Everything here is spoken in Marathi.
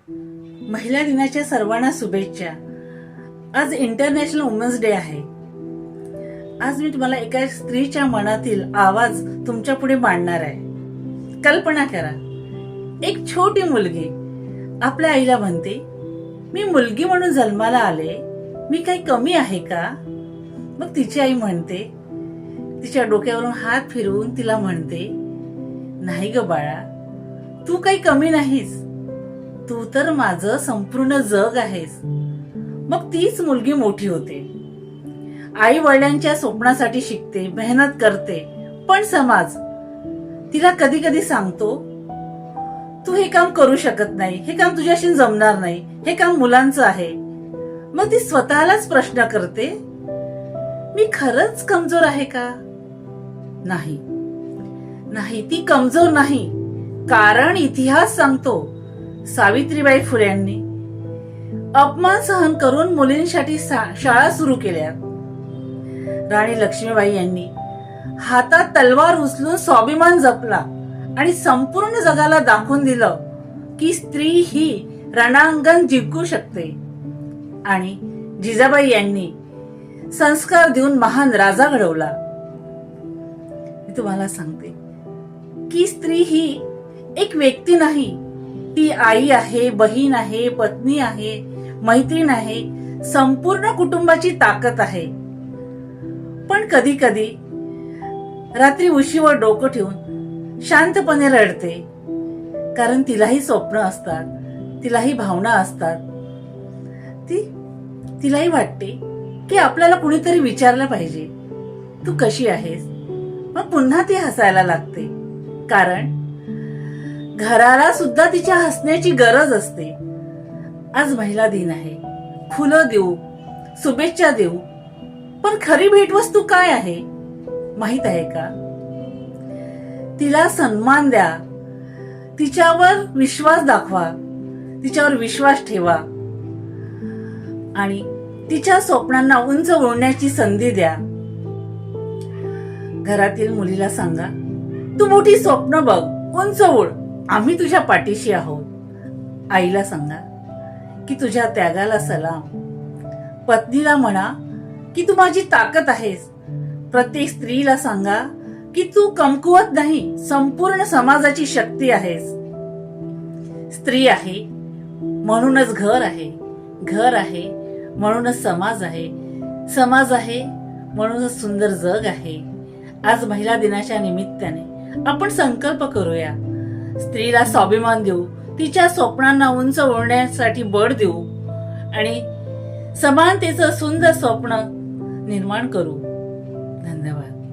महिला दिनाच्या सर्वांना शुभेच्छा. आज इंटरनॅशनल वुमन्स डे आहे. आज मी तुम्हाला एका स्त्रीच्या मनातील आवाज तुमच्या पुढे मांडणार आहे. कल्पना करा, एक छोटी मुलगी आपल्या आईला म्हणते, मी मुलगी म्हणून जन्माला आले, मी काही कमी आहे का? मग तिची आई म्हणते, तिच्या डोक्यावरून हात फिरवून तिला म्हणते, नाही ग बाळा, तू काही कमी नाहीस, तू तर माझं संपूर्ण जग आहेस. मग तीच मुलगी मोठी होते, आई वडिलांच्या स्वप्नासाठी शिकते, मेहनत करते. पण समाज तिला कधी कधी सांगतो, तू हे काम करू शकत नाही, हे काम तुझ्याशी जमणार नाही, हे काम मुलांचं आहे. मग ती स्वतःलाच प्रश्न करते, मी खरंच कमजोर आहे का? नाही नाही, ती कमजोर नाही. कारण इतिहास सांगतो, सावित्रीबाई फुल्यांनी अपमान सहन करून मुलींसाठी शाळा सुरू केल्या. राणी लक्ष्मीबाई यांनी हातात तलवार उचलून स्वाभिमान जपला आणि संपूर्ण जगाला दाखवून दिलं की स्त्री ही रणांगण जिंकू शकते. आणि जिजाबाई यांनी संस्कार देऊन महान राजा घडवला. मी तुम्हाला सांगते की स्त्री ही एक व्यक्ती नाही, ती आई आहे, बहीण आहे, पत्नी आहे, मैत्रीण आहे, संपूर्ण कुटुंबाची ताकद आहे. पण कधी कधी रात्री उशीवर डोकं ठेवून शांतपणे रडते, कारण तिलाही स्वप्न असतात, तिलाही भावना असतात. तिलाही वाटते की आपल्याला कुणीतरी विचारलं पाहिजे, तू कशी आहेस? मग पुन्हा ती हसायला लागते, कारण घराला सुद्धा तिच्या हसण्याची गरज असते. आज महिला दिन आहे, फुलं देऊ, शुभेच्छा देऊ, पण खरी भेटवस्तू काय आहे माहित आहे का? तिला सन्मान द्या, तिच्यावर विश्वास दाखवा, तिच्यावर विश्वास ठेवा आणि तिच्या स्वप्नांना उंच ओढण्याची संधी द्या. घरातील मुलीला सांगा, तू मोठी स्वप्न बघ, उंच ओढ, आम्ही तुझ्या पाठीशी आहोत. आईला सांगा की तुझ्या त्यागाला सलाम. पत्नीला म्हणा की तू माझी ताकद आहेस. प्रत्येक स्त्रीला सांगा की तू कमकुवत नाही, संपूर्ण समाजाची शक्ती आहेस. स्त्री आहे म्हणूनच घर आहे, घर आहे म्हणूनच समाज आहे, समाज आहे म्हणूनच सुंदर जग आहे. आज महिला दिनाच्या निमित्ताने आपण संकल्प करूया, स्त्रीला स्वाभिमान देऊ, तिच्या स्वप्नांना उंच ओढण्यासाठी बळ देऊ आणि समानतेचं सुंदर स्वप्न निर्माण करू. धन्यवाद.